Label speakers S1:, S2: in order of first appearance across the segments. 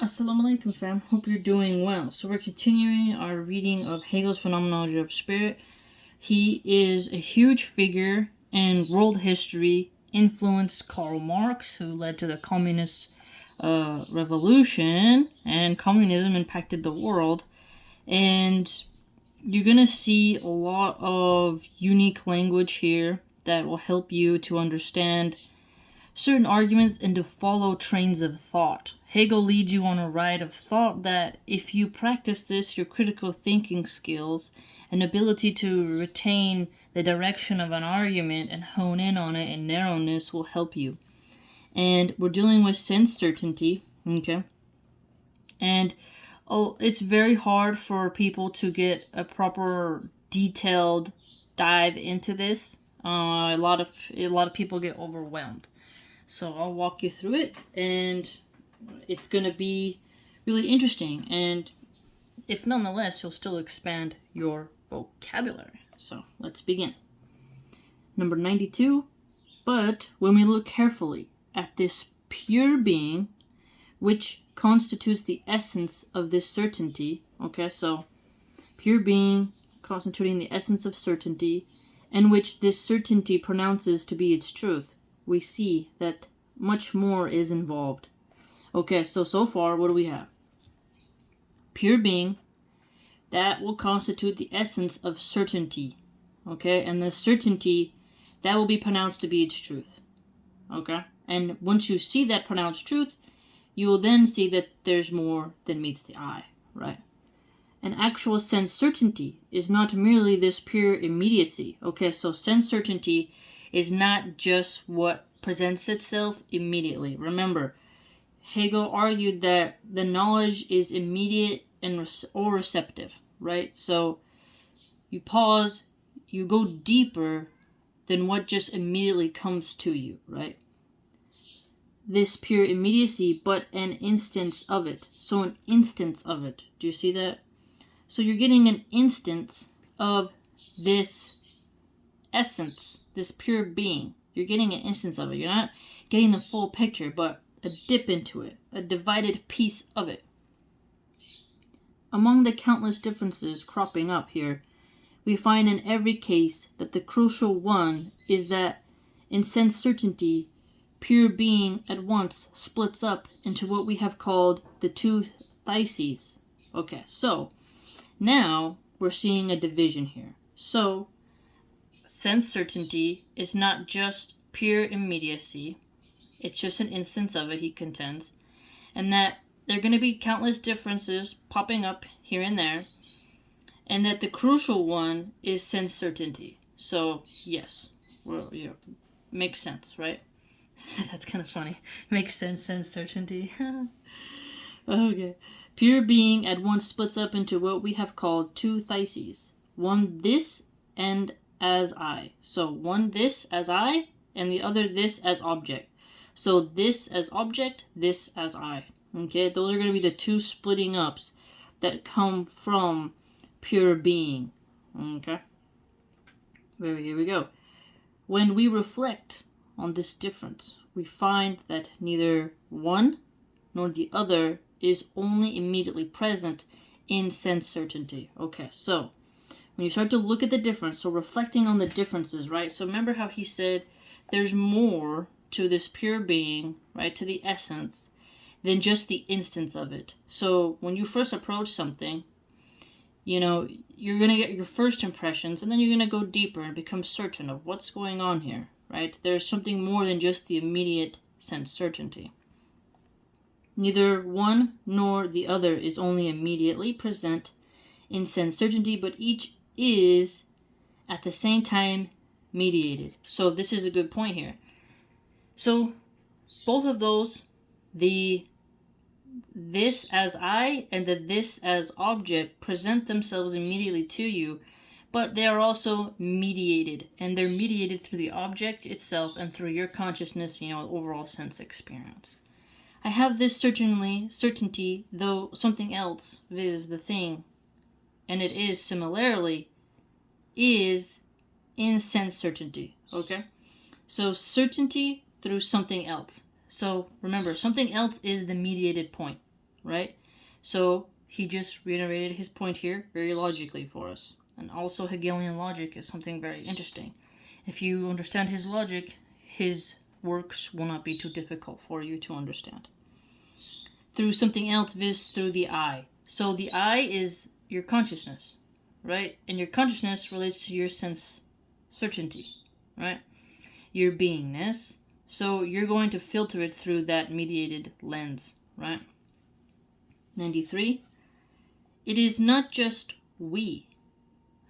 S1: Assalamu alaikum, fam. Hope you're doing well. So we're continuing our reading of Hegel's Phenomenology of Spirit. He is a huge figure in world history, influenced Karl Marx, who led to the communist revolution, and communism impacted the world. And you're going to see a lot of unique language here that will help you to understand certain arguments and to follow trains of thought. Hegel leads you on a ride of thought that if you practice this, your critical thinking skills and ability to retain the direction of an argument and hone in on it in narrowness will help you. And we're dealing with sense certainty, okay? And it's very hard for people to get a proper detailed dive into this. A lot of people get overwhelmed. So I'll walk you through it, and it's going to be really interesting. And if nonetheless, you'll still expand your vocabulary. So let's begin. Number 92. But when we look carefully at this pure being, which constitutes the essence of this certainty, okay, so pure being constituting the essence of certainty, and which this certainty pronounces to be its truth, we see that much more is involved. Okay, so far, what do we have? Pure being, that will constitute the essence of certainty. Okay, and the certainty, that will be pronounced to be its truth. Okay, and once you see that pronounced truth, you will then see that there's more than meets the eye, right? An actual sense certainty is not merely this pure immediacy. Okay, so sense certainty is not just what presents itself immediately. Remember, Hegel argued that the knowledge is immediate and or receptive, right? So you pause, you go deeper than what just immediately comes to you, right? This pure immediacy, but an instance of it. So an instance of it. Do you see that? So you're getting an instance of this essence, this pure being. You're getting an instance of it. You're not getting the full picture, but a dip into it, a divided piece of it. Among the countless differences cropping up here, we find in every case that the crucial one is that in sense certainty, pure being at once splits up into what we have called the two theses. Okay, so now we're seeing a division here. So sense certainty is not just pure immediacy. It's just an instance of it, he contends. And that there are going to be countless differences popping up here and there. And that the crucial one is sense certainty. So, yes. Well, yeah, makes sense, right? That's kind of funny. Makes sense certainty. Okay. Pure being at once splits up into what we have called two theses. One this and as I. So one this as I, and the other this as object. So this as object, this as I. Okay, those are going to be the two splitting ups that come from pure being. Okay, here we go. When we reflect on this difference, we find that neither one nor the other is only immediately present in sense certainty. Okay, so when you start to look at the difference, so reflecting on the differences, right? So remember how he said there's more to this pure being, right, to the essence, than just the instance of it. So when you first approach something, you know, you're going to get your first impressions, and then you're going to go deeper and become certain of what's going on here, right? There's something more than just the immediate sense certainty. Neither one nor the other is only immediately present in sense certainty, but each is at the same time mediated. So this is a good point here. So both of those, the this as I and the this as object, present themselves immediately to you, but they are also mediated, and they're mediated through the object itself and through your consciousness, overall sense experience. I have this certainty, though something else, viz. The thing, and it is similarly, is in sense certainty, okay? So certainty through something else. So remember, something else is the mediated point, right? So he just reiterated his point here very logically for us. And also Hegelian logic is something very interesting. If you understand his logic, his works will not be too difficult for you to understand. Through something else, viz. Through the I. So the I is your consciousness, right? And your consciousness relates to your sense certainty, right? Your beingness. So you're going to filter it through that mediated lens, right? 93. It is not just we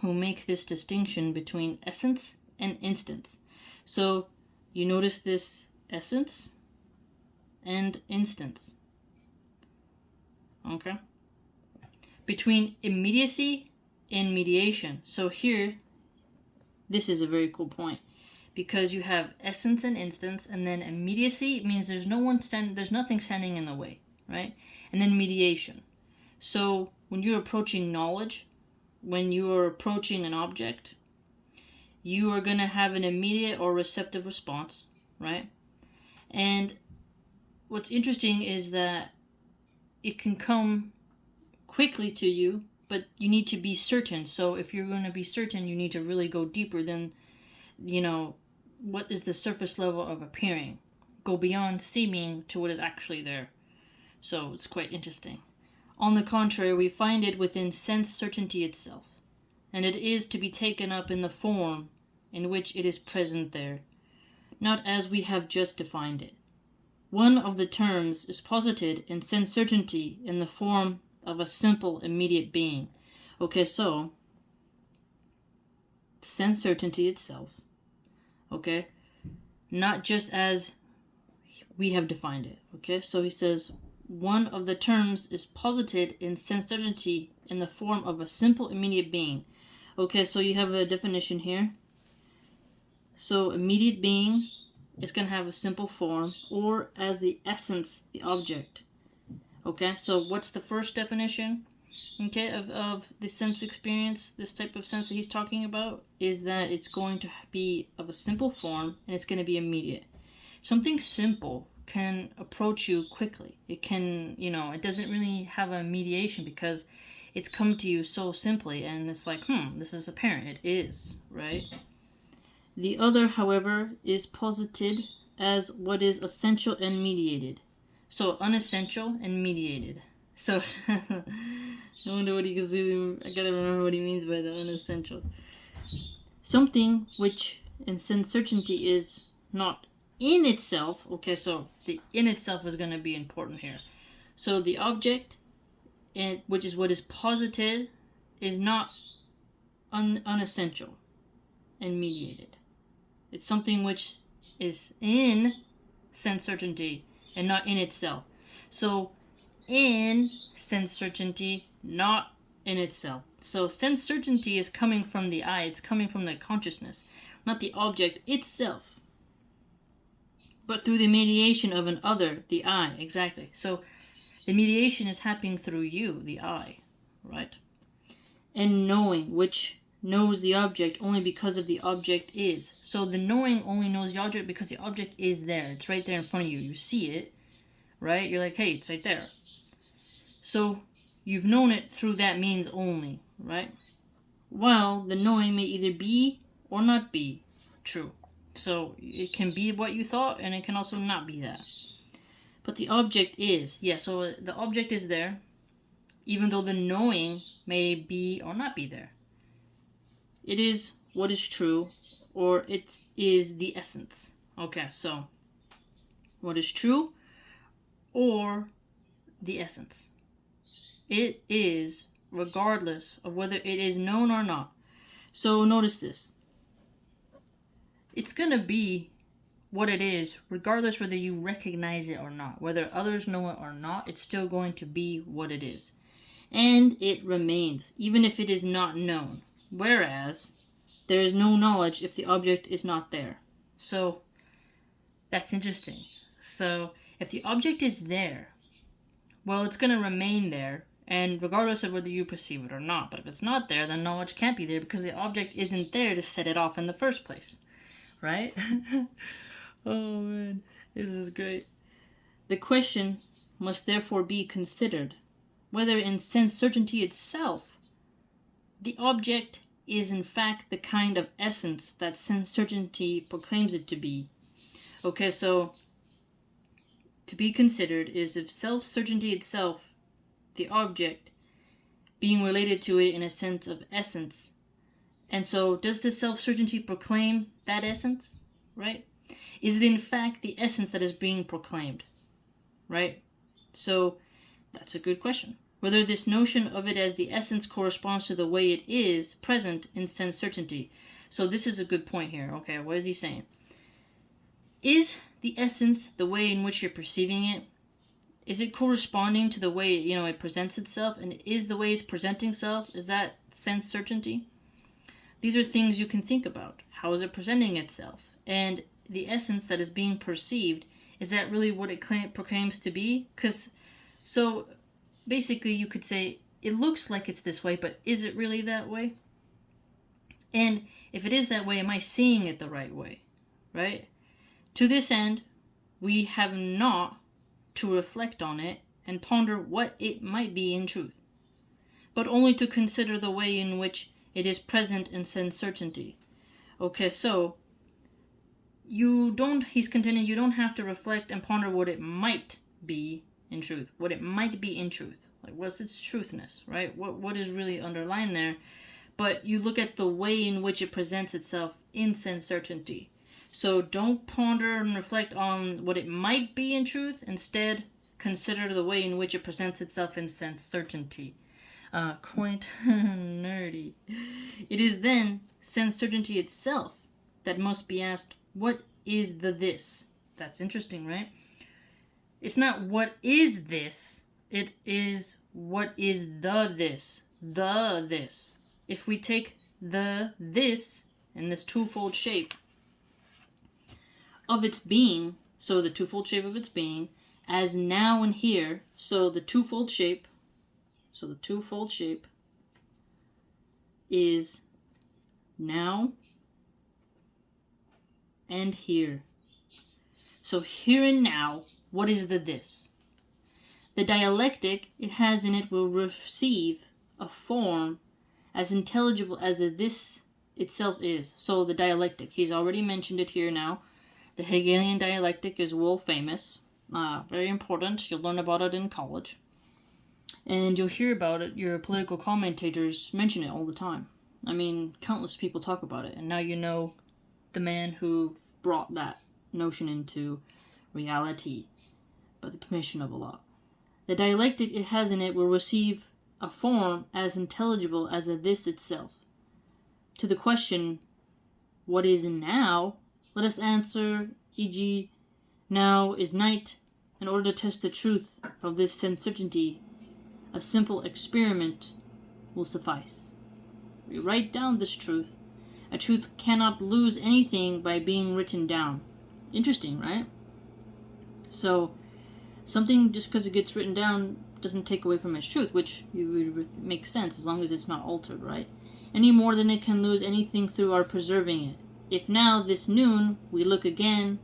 S1: who make this distinction between essence and instance. So you notice this essence and instance. Okay? Between immediacy and mediation. So here, this is a very cool point, because you have essence and instance, and then immediacy means there's nothing standing in the way, right? And then mediation. So when you're approaching knowledge, when you are approaching an object, you are going to have an immediate or receptive response, right? And what's interesting is that it can come quickly to you, but you need to be certain. So if you're going to be certain, you need to really go deeper than, what is the surface level of appearing. Go beyond seeming to what is actually there. So it's quite interesting. On the contrary, we find it within sense certainty itself, and it is to be taken up in the form in which it is present there, not as we have just defined it. One of the terms is posited in sense certainty in the form of a simple immediate being. Okay, so sense certainty itself, okay, not just as we have defined it. Okay, so he says one of the terms is posited in sense certainty in the form of a simple immediate being. Okay, so you have a definition here. So immediate being is going to have a simple form, or as the essence, the object. Okay, so what's the first definition, okay, of the sense experience, this type of sense that he's talking about, is that it's going to be of a simple form, and it's going to be immediate. Something simple can approach you quickly. It can, it doesn't really have a mediation because it's come to you so simply, and it's like, this is apparent. It is, right? The other, however, is posited as what is essential and mediated. So unessential and mediated. So I wonder what he can say. I gotta remember what he means by the unessential. Something which in sense certainty is not in itself. Okay, so the in itself is going to be important here. So the object, which is what is posited, is not unessential and mediated. It's something which is in sense certainty and not in itself. So in sense certainty, not in itself. So sense certainty is coming from the I, it's coming from the consciousness, not the object itself, but through the mediation of an other, the I, exactly. So the mediation is happening through you, the I, right? And knowing, which knows the object only because of the object is. So the knowing only knows the object because the object is there. It's right there in front of you. You see it, right? You're like, hey, it's right there. So you've known it through that means only, right? While the knowing may either be or not be true. So it can be what you thought, and it can also not be that. But the object is. Yeah, so the object is there, even though the knowing may be or not be there. It is what is true, or it is the essence. Okay, so what is true or the essence. It is regardless of whether it is known or not. So notice this. It's going to be what it is, regardless whether you recognize it or not. Whether others know it or not, it's still going to be what it is. And it remains, even if it is not known. Whereas, there is no knowledge if the object is not there. So, that's interesting. So, if the object is there, well, it's going to remain there, and regardless of whether you perceive it or not. But if it's not there, then knowledge can't be there because the object isn't there to set it off in the first place. Right? Oh, man. This is great. The question must therefore be considered, whether in sense certainty itself the object is in fact the kind of essence that sense certainty proclaims it to be. Okay, so to be considered is if self-certainty itself, the object, being related to it in a sense of essence. And so does the self-certainty proclaim that essence, right? Is it in fact the essence that is being proclaimed, right? So that's a good question. Whether this notion of it as the essence corresponds to the way it is present in sense certainty. So this is a good point here. Okay, what is he saying? Is the essence the way in which you're perceiving it? Is it corresponding to the way, it presents itself? And is the way it's presenting itself, is that sense certainty? These are things you can think about. How is it presenting itself? And the essence that is being perceived, is that really what it proclaims to be? So basically you could say, it looks like it's this way, but is it really that way? And if it is that way, am I seeing it the right way? Right? To this end, we have not to reflect on it and ponder what it might be in truth, but only to consider the way in which it is present in sense certainty. Okay, so he's contending you don't have to reflect and ponder what it might be in truth. What it might be in truth. Like, what's its truthness, right? What is really underlined there? But you look at the way in which it presents itself in sense certainty. So don't ponder and reflect on what it might be in truth. Instead, consider the way in which it presents itself in sense certainty. Quite nerdy. It is then sense certainty itself that must be asked, what is the this? That's interesting, right? It's not what is this, it is what is the this. The this. If we take the this in this twofold shape of its being, so the twofold shape of its being, as now and here, so the twofold shape is now and here. So here and now, what is the this? The dialectic it has in it will receive a form as intelligible as the this itself is. So the dialectic, he's already mentioned it here now. The Hegelian Dialectic is world famous, very important. You'll learn about it in college. And you'll hear about it, your political commentators mention it all the time. I mean, countless people talk about it, and now you know the man who brought that notion into reality by the permission of Allah. The dialectic it has in it will receive a form as intelligible as a this itself. To the question, what is now? Let us answer, e.g., now is night. In order to test the truth of this sense certainty, a simple experiment will suffice. We write down this truth. A truth cannot lose anything by being written down. Interesting, right? So, something just because it gets written down doesn't take away from its truth, which would make sense as long as it's not altered, right? Any more than it can lose anything through our preserving it. If now, this noon, we look again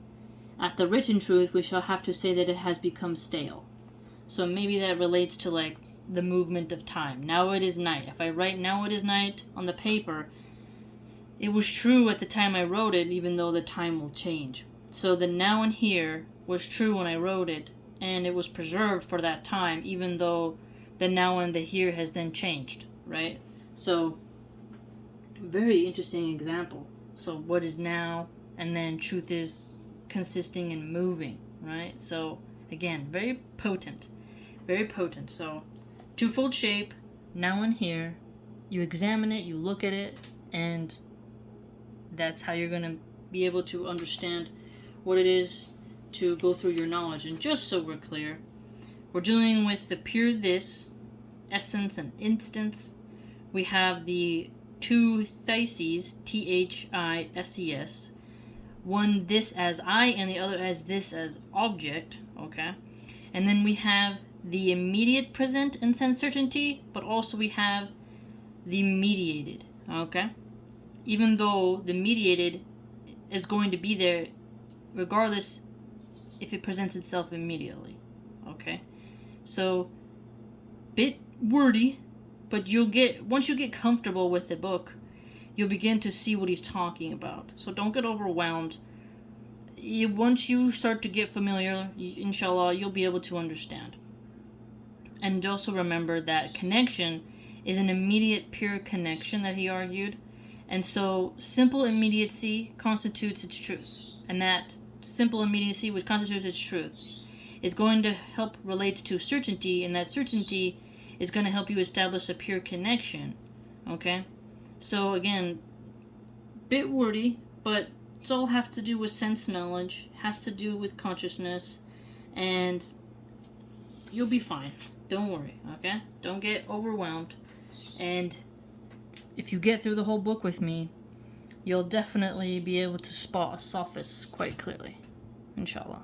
S1: at the written truth, we shall have to say that it has become stale. So maybe that relates to like the movement of time. Now it is night. If I write now it is night on the paper, it was true at the time I wrote it, even though the time will change. So the now and here was true when I wrote it, and it was preserved for that time, even though the now and the here has then changed, right? So, very interesting example. So what is now, and then truth is consisting and moving, right? So again, very potent. So twofold shape, now and here, you examine it, you look at it, and that's how you're going to be able to understand what it is to go through your knowledge. And just so we're clear, we're dealing with the pure this, essence and instance. We have the two theses, T-H-I-S-E-S, one this as I and the other as this as object, okay? And then we have the immediate present in sense certainty, but also we have the mediated, okay? Even though the mediated is going to be there regardless if it presents itself immediately, okay? So, bit wordy, but once you get comfortable with the book, you'll begin to see what he's talking about. So don't get overwhelmed. Once you start to get familiar, inshallah, you'll be able to understand. And also remember that connection is an immediate pure connection that he argued. And so simple immediacy constitutes its truth. And that simple immediacy, which constitutes its truth, is going to help relate to certainty, and that certainty is going to help you establish a pure connection. Okay? So again, bit wordy, but it's all has to do with sense knowledge, has to do with consciousness, and you'll be fine. Don't worry, okay? Don't get overwhelmed. And if you get through the whole book with me, you'll definitely be able to spot sophists quite clearly. Inshallah.